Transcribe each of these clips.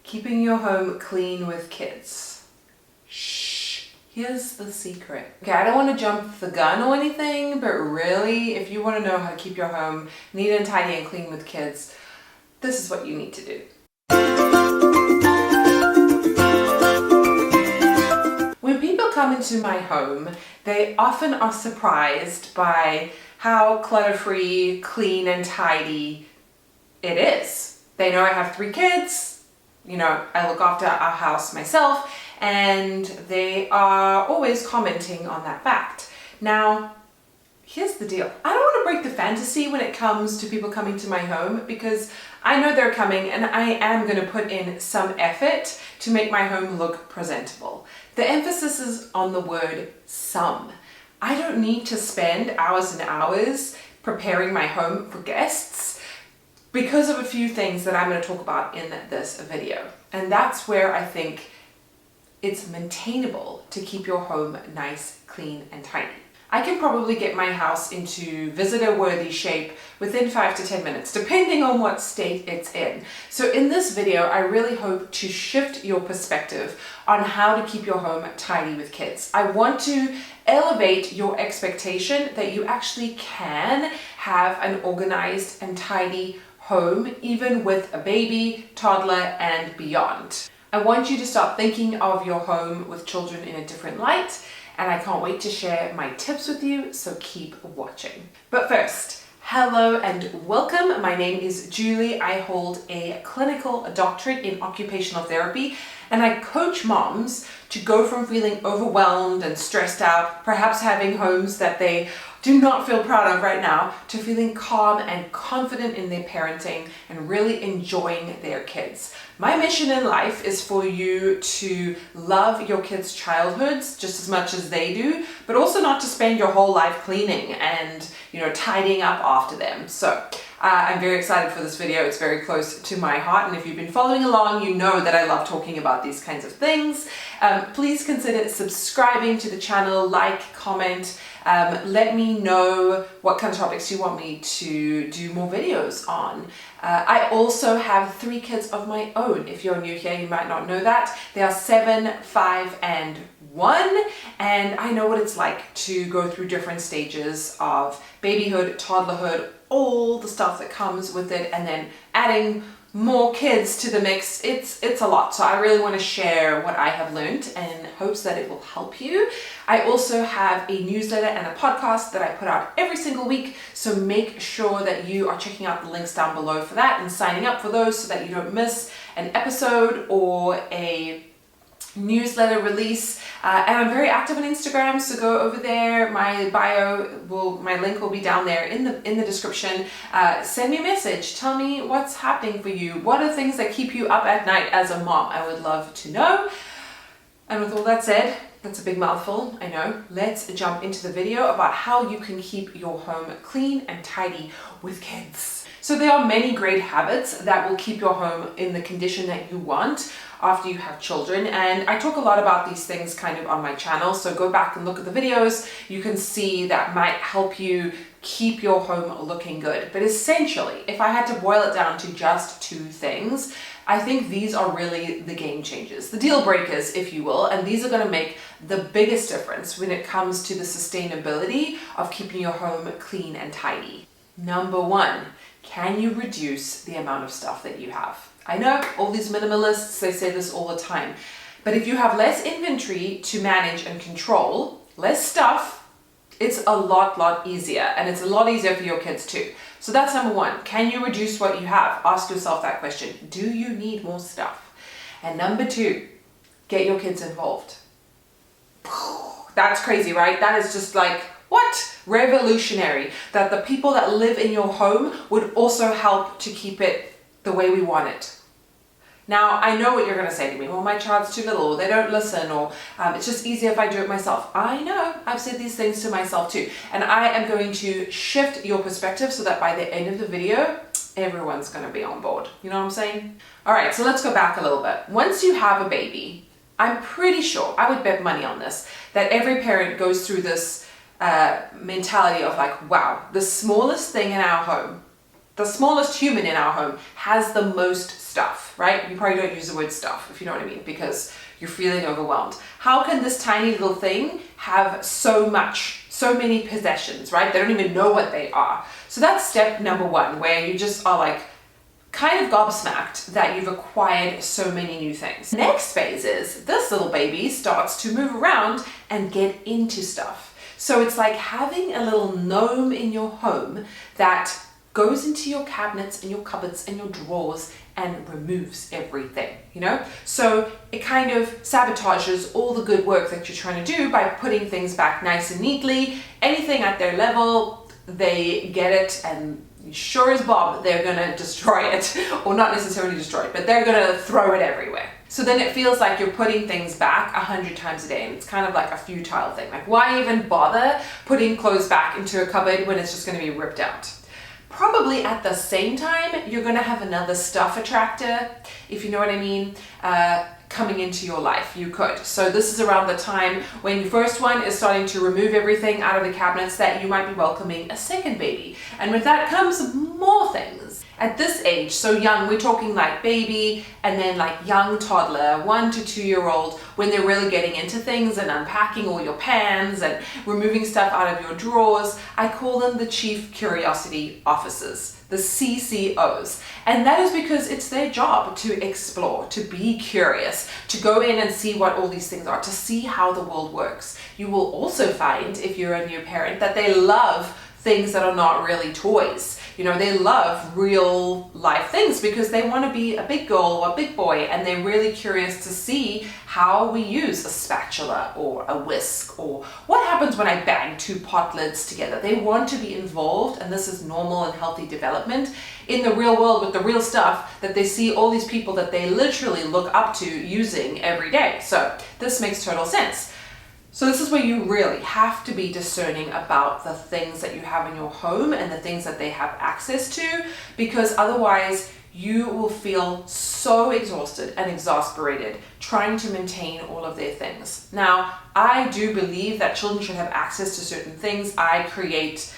Keeping your home clean with kids. Shh, here's the secret. Okay, I don't want to jump the gun or anything, but really, if you want to know how to keep your home neat and tidy and clean with kids, this is what you need to do. When people come into my home, they often are surprised by how clutter-free, clean and tidy it is. They know I have 3 kids. You know, I look after our house myself, and they are always commenting on that fact. Now, here's the deal. I don't want to break the fantasy when it comes to people coming to my home, because I know they're coming and I am going to put in some effort to make my home look presentable. The emphasis is on the word some. I don't need to spend hours and hours preparing my home for guests, because of a few things that I'm going to talk about in this video. And that's where I think it's maintainable to keep your home nice, clean and tidy. I can probably get my house into visitor-worthy shape within 5 to 10 minutes, depending on what state it's in. So in this video, I really hope to shift your perspective on how to keep your home tidy with kids. I want to elevate your expectation that you actually can have an organized and tidy home, even with a baby, toddler, and beyond. I want you to start thinking of your home with children in a different light, and I can't wait to share my tips with you, so keep watching. But first, hello and welcome. My name is Julie. I hold a clinical doctorate in occupational therapy, and I coach moms to go from feeling overwhelmed and stressed out, perhaps having homes that they do not feel proud of right now, to feeling calm and confident in their parenting and really enjoying their kids. My mission in life is for you to love your kids' childhoods just as much as they do, but also not to spend your whole life cleaning and, tidying up after them. So I'm very excited for this video. It's very close to my heart, and if you've been following along, you know that I love talking about these kinds of things. Please consider subscribing to the channel, like, comment. Let me know what kind of topics you want me to do more videos on. I also have 3 kids of my own. If you're new here, you might not know that. They are 7, 5, and 1, and I know what it's like to go through different stages of babyhood, toddlerhood, all the stuff that comes with it, and then adding more kids to the mix. It's a lot. So I really want to share what I have learned in hopes that it will help you. I also have a newsletter and a podcast that I put out every single week. So make sure that you are checking out the links down below for that and signing up for those so that you don't miss an episode or a newsletter release. And I'm very active on Instagram, so go over there. My link will be down there in the description. Send me a message. Tell me what's happening for you. What are things that keep you up at night as a mom? I would love to know. And with all that said, that's a big mouthful, I know. Let's jump into the video about how you can keep your home clean and tidy with kids. So there are many great habits that will keep your home in the condition that you want after you have children, and I talk a lot about these things kind of on my channel, so go back and look at the videos. You can see that might help you keep your home looking good. But essentially, if I had to boil it down to just 2 things, I think these are really the game changers, the deal breakers, if you will, and these are going to make the biggest difference when it comes to the sustainability of keeping your home clean and tidy. Number 1, can you reduce the amount of stuff that you have? I know all these minimalists, they say this all the time, but if you have less inventory to manage and control, less stuff, it's a lot easier, and it's a lot easier for your kids too. So that's number 1. Can you reduce what you have? Ask yourself that question. Do you need more stuff? And number 2, get your kids involved. That's crazy, right? That is just like, what? Revolutionary. That the people that live in your home would also help to keep it the way we want it. Now, I know what you're going to say to me. Well, my child's too little, or they don't listen, or it's just easier if I do it myself. I know. I've said these things to myself too. And I am going to shift your perspective so that by the end of the video, everyone's going to be on board. You know what I'm saying? All right, so let's go back a little bit. Once you have a baby, I'm pretty sure, I would bet money on this, that every parent goes through this mentality of like, wow, the smallest thing in our home, the smallest human in our home has the most stuff, right? You probably don't use the word stuff, if you know what I mean, because you're feeling overwhelmed. How can this tiny little thing have so many possessions, right? They don't even know what they are. So that's step number one, where you just are like kind of gobsmacked that you've acquired so many new things. Next phase is this little baby starts to move around and get into stuff. So it's like having a little gnome in your home that goes into your cabinets and your cupboards and your drawers and removes everything, you know? So it kind of sabotages all the good work that you're trying to do by putting things back nice and neatly. Anything at their level, they get it, and sure as Bob, they're gonna destroy it, or not necessarily destroy it, but they're gonna throw it everywhere. So then it feels like you're putting things back 100 times a day, and it's kind of like a futile thing. Like, why even bother putting clothes back into a cupboard when it's just gonna be ripped out? Probably at the same time, you're gonna have another stuff attractor, if you know what I mean, coming into your life. You could. So this is around the time when your first one is starting to remove everything out of the cabinets that you might be welcoming a second baby. And with that comes more things. At this age, so young, we're talking like baby and then like young toddler, 1 to 2 year old, when they're really getting into things and unpacking all your pans and removing stuff out of your drawers. I call them the Chief Curiosity Officers, the CCOs. And that is because it's their job to explore, to be curious, to go in and see what all these things are, to see how the world works. You will also find, if you're a new parent, that they love things that are not really toys. You know, they love real life things because they want to be a big girl or a big boy, and they're really curious to see how we use a spatula or a whisk, or what happens when I bang 2 pot lids together. They want to be involved, and this is normal and healthy development in the real world with the real stuff that they see all these people that they literally look up to using every day. So this makes total sense. So this is where you really have to be discerning about the things that you have in your home and the things that they have access to, because otherwise you will feel so exhausted and exasperated trying to maintain all of their things. Now, I do believe that children should have access to certain things. I create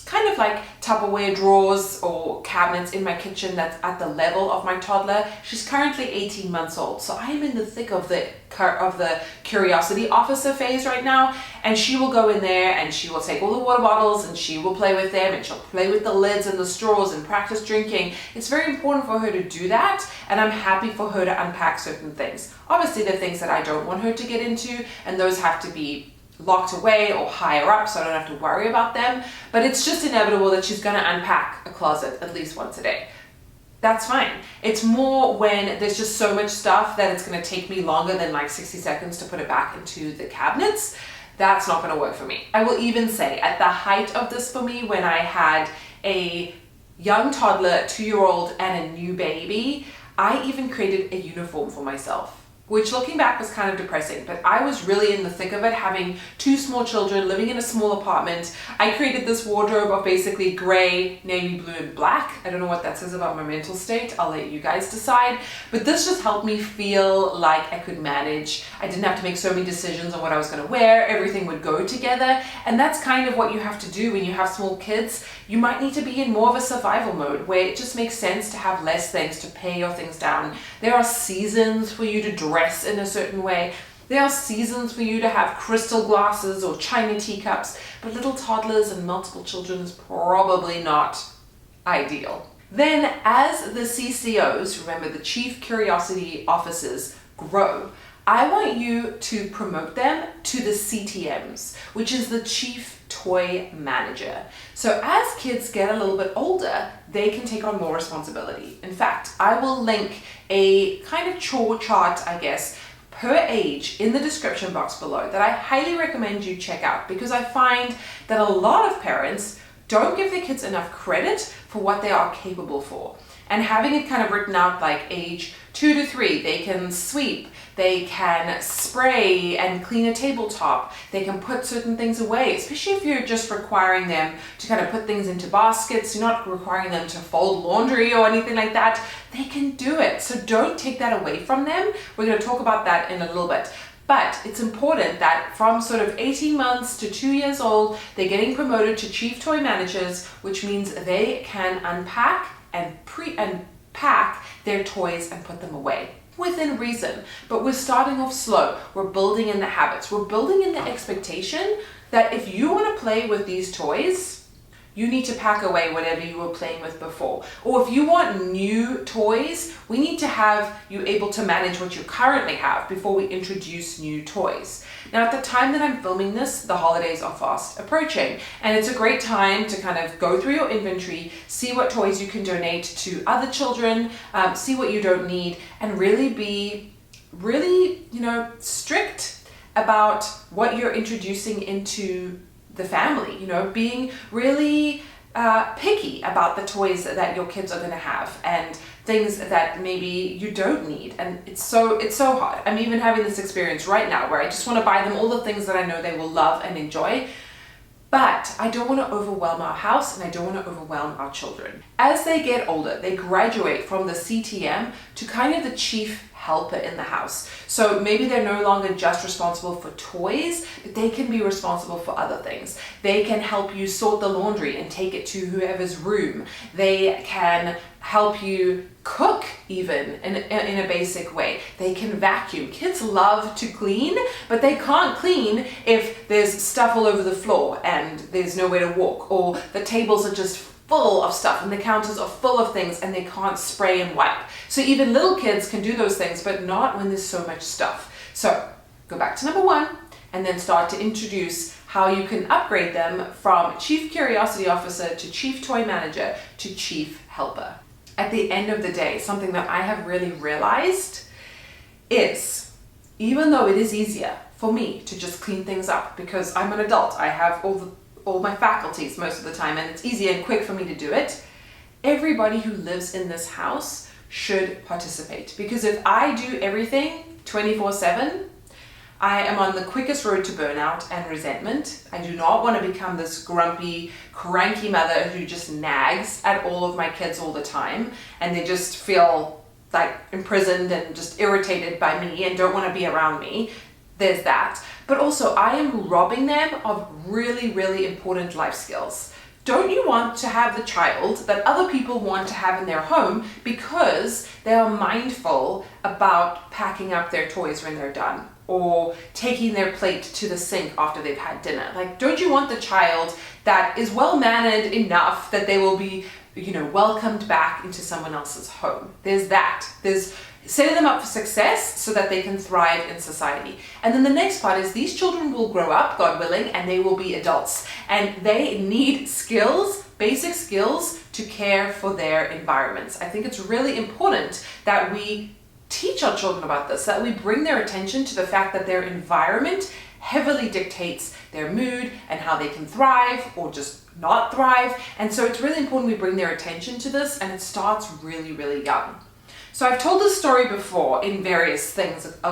kind of like Tupperware drawers or cabinets in my kitchen that's at the level of my toddler. She's currently 18 months old, so I am in the thick of the curiosity officer phase right now, and she will go in there and she will take all the water bottles and she will play with them, and she'll play with the lids and the straws and practice drinking. It's very important for her to do that, and I'm happy for her to unpack certain things. Obviously, there are things that I don't want her to get into, and those have to be locked away or higher up so I don't have to worry about them, but it's just inevitable that she's going to unpack a closet at least once a day. That's fine. It's more when there's just so much stuff that it's going to take me longer than like 60 seconds to put it back into the cabinets. That's not going to work for me. I will even say at the height of this for me, when I had a young toddler, 2-year-old, and a new baby, I even created a uniform for myself, which looking back was kind of depressing, but I was really in the thick of it, having 2 small children, living in a small apartment. I created this wardrobe of basically gray, navy blue, and black. I don't know what that says about my mental state. I'll let you guys decide. But this just helped me feel like I could manage. I didn't have to make so many decisions on what I was going to wear. Everything would go together. And that's kind of what you have to do when you have small kids. You might need to be in more of a survival mode where it just makes sense to have less things to pay your things down. There are seasons for you to dress in a certain way. There are seasons for you to have crystal glasses or china teacups, but little toddlers and multiple children is probably not ideal. Then as the CCOs, remember the Chief Curiosity Officers, grow, I want you to promote them to the CTMs, which is the Chief Toy Manager. So as kids get a little bit older, they can take on more responsibility. In fact, I will link a kind of chore chart, I guess, per age in the description box below that I highly recommend you check out, because I find that a lot of parents don't give their kids enough credit for what they are capable for. And having it kind of written out like age 2 to 3, they can sweep, they can spray and clean a tabletop, they can put certain things away, especially if you're just requiring them to kind of put things into baskets. You're not requiring them to fold laundry or anything like that. They can do it. So don't take that away from them. We're going to talk about that in a little bit. But it's important that from sort of 18 months to 2 years old, they're getting promoted to chief toy managers, which means they can unpack and pack their toys and put them away within reason. But we're starting off slow. We're building in the habits. We're building in the expectation that if you want to play with these toys, you need to pack away whatever you were playing with before. Or if you want new toys, we need to have you able to manage what you currently have before we introduce new toys. Now, at the time that I'm filming this, the holidays are fast approaching, and it's a great time to kind of go through your inventory, see what toys you can donate to other children, see what you don't need, and really be strict about what you're introducing into the family, being really picky about the toys that your kids are going to have and things that maybe you don't need. And it's so hard. I'm even having this experience right now where I just want to buy them all the things that I know they will love and enjoy. But I don't want to overwhelm our house and I don't want to overwhelm our children. As they get older, they graduate from the CTM to kind of the chief helper in the house. So maybe they're no longer just responsible for toys, but they can be responsible for other things. They can help you sort the laundry and take it to whoever's room. They can help you cook even in a basic way. They can vacuum. Kids love to clean, but they can't clean if there's stuff all over the floor and there's nowhere to walk, or the tables are just full of stuff and the counters are full of things and they can't spray and wipe. So even little kids can do those things, but not when there's so much stuff. So go back to number 1 and then start to introduce how you can upgrade them from chief curiosity officer to chief toy manager to chief helper. At the end of the day, something that I have really realized is, even though it is easier for me to just clean things up because I'm an adult, I have all my faculties most of the time, and it's easy and quick for me to do it, everybody who lives in this house should participate. Because if I do everything 24/7, I am on the quickest road to burnout and resentment. I do not want to become this grumpy, cranky mother who just nags at all of my kids all the time, and they just feel like imprisoned and just irritated by me and don't want to be around me. There's that. But also, I am robbing them of really, really important life skills. Don't you want to have the child that other people want to have in their home because they are mindful about packing up their toys when they're done, or taking their plate to the sink after they've had dinner? Like, don't you want the child that is well-mannered enough that they will be, welcomed back into someone else's home? There's that. There's setting them up for success so that they can thrive in society. And then the next part is these children will grow up, God willing, and they will be adults. And they need skills, basic skills, to care for their environments. I think it's really important that we teach our children about this, that we bring their attention to the fact that their environment heavily dictates their mood and how they can thrive or just not thrive. And so it's really important we bring their attention to this, and it starts really, really young. So I've told this story before in various things I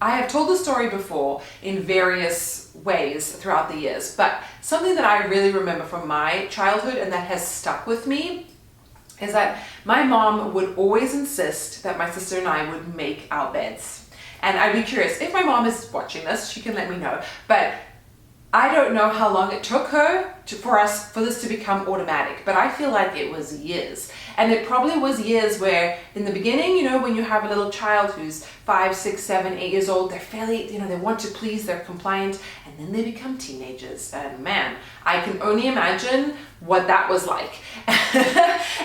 have told the story before in various ways throughout the years, but something that I really remember from my childhood and that has stuck with me is that my mom would always insist that my sister and I would make our beds. And I'd be curious, if my mom is watching this, she can let me know, but I don't know how long it took her for this to become automatic, but I feel like it was years. And it probably was years where in the beginning, when you have a little child who's 5, 6, 7, 8 years old, they're fairly, they want to please, they're compliant, and then they become teenagers. And man, I can only imagine what that was like.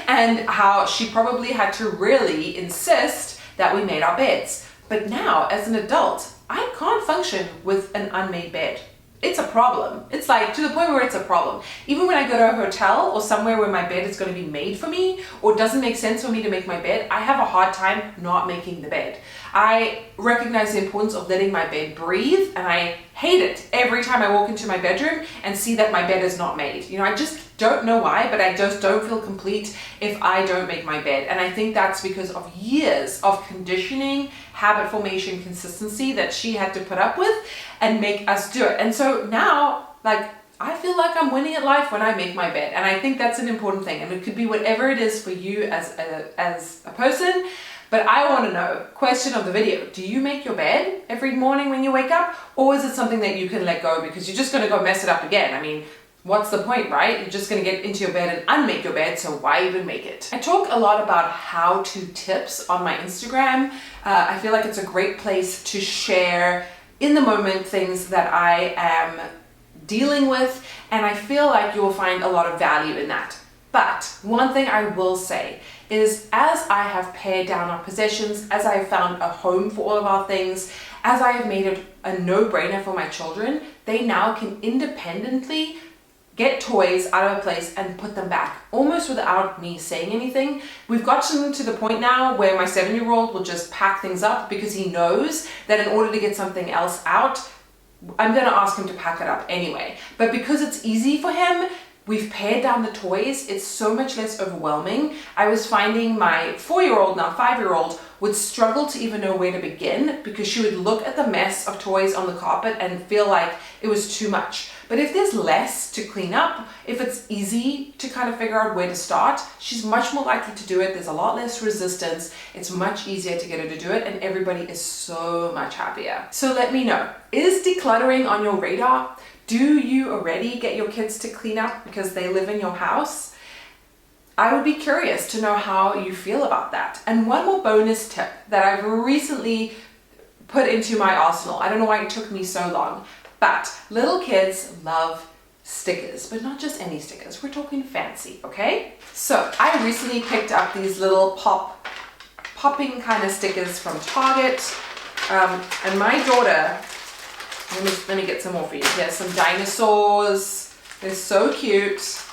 And how she probably had to really insist that we made our beds. But now, as an adult, I can't function with an unmade bed. It's a problem. It's like to the point where it's a problem. Even when I go to a hotel or somewhere where my bed is going to be made for me, or it doesn't make sense for me to make my bed, I have a hard time not making the bed. I recognize the importance of letting my bed breathe, and I hate it every time I walk into my bedroom and see that my bed is not made. I just don't know why, but I just don't feel complete if I don't make my bed. And I think that's because of years of conditioning, habit formation, consistency that she had to put up with and make us do it. And so now, I feel like I'm winning at life when I make my bed. And I think that's an important thing. And it could be whatever it is for you as a person. But I want to know, question of the video, do you make your bed every morning when you wake up? Or is it something that you can let go because you're just going to go mess it up again? I mean, what's the point, right? You're just going to get into your bed and unmake your bed, so why even make it? I talk a lot about how-to tips on my Instagram. I feel like it's a great place to share in the moment things that I am dealing with, and I feel like you will find a lot of value in that. But one thing I will say is, as I have pared down our possessions, as I have found a home for all of our things, as I have made it a no-brainer for my children, they now can independently get toys out of a place and put them back, almost without me saying anything. We've gotten to the point now where my 7-year-old will just pack things up because he knows that in order to get something else out, I'm gonna ask him to pack it up anyway. But because it's easy for him, we've pared down the toys. It's so much less overwhelming. I was finding my 4-year-old, now 5-year-old, would struggle to even know where to begin because she would look at the mess of toys on the carpet and feel like it was too much. But if there's less to clean up, if it's easy to kind of figure out where to start, she's much more likely to do it. There's a lot less resistance. It's much easier to get her to do it, and everybody is so much happier. So let me know, is decluttering on your radar? Do you already get your kids to clean up because they live in your house? I would be curious to know how you feel about that. And one more bonus tip that I've recently put into my arsenal. I don't know why it took me so long, but little kids love stickers, but not just any stickers. We're talking fancy, okay? So I recently picked up these little popping kind of stickers from Target. And my daughter, let me get some more for you. Here's some dinosaurs. They're so cute.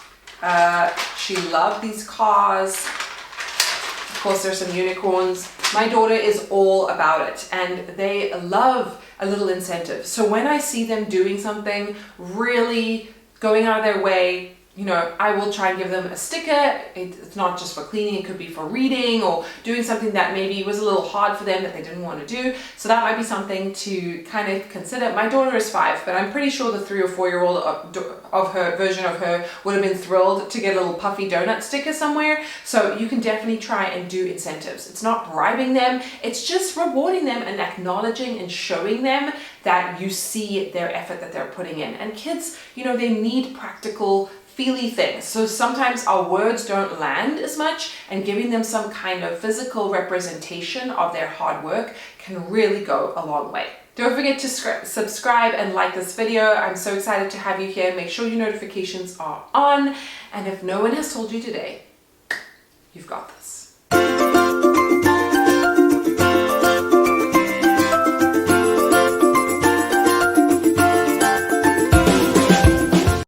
She loved these cars. Of course, there's some unicorns. My daughter is all about it, and they love a little incentive. So when I see them doing something, really going out of their way, you know, I will try and give them a sticker. It's not just for cleaning, it could be for reading or doing something that maybe was a little hard for them that they didn't want to do. So that might be something to kind of consider. My daughter is 5, but I'm pretty sure the 3 or 4-year-old of her version of her would have been thrilled to get a little puffy donut sticker somewhere. So you can definitely try and do incentives. It's not bribing them, it's just rewarding them and acknowledging and showing them that you see their effort that they're putting in. And kids, you know, they need practical feely things. So sometimes our words don't land as much, and giving them some kind of physical representation of their hard work can really go a long way. Don't forget to subscribe and like this video. I'm so excited to have you here. Make sure your notifications are on. And if no one has told you today, you've got this.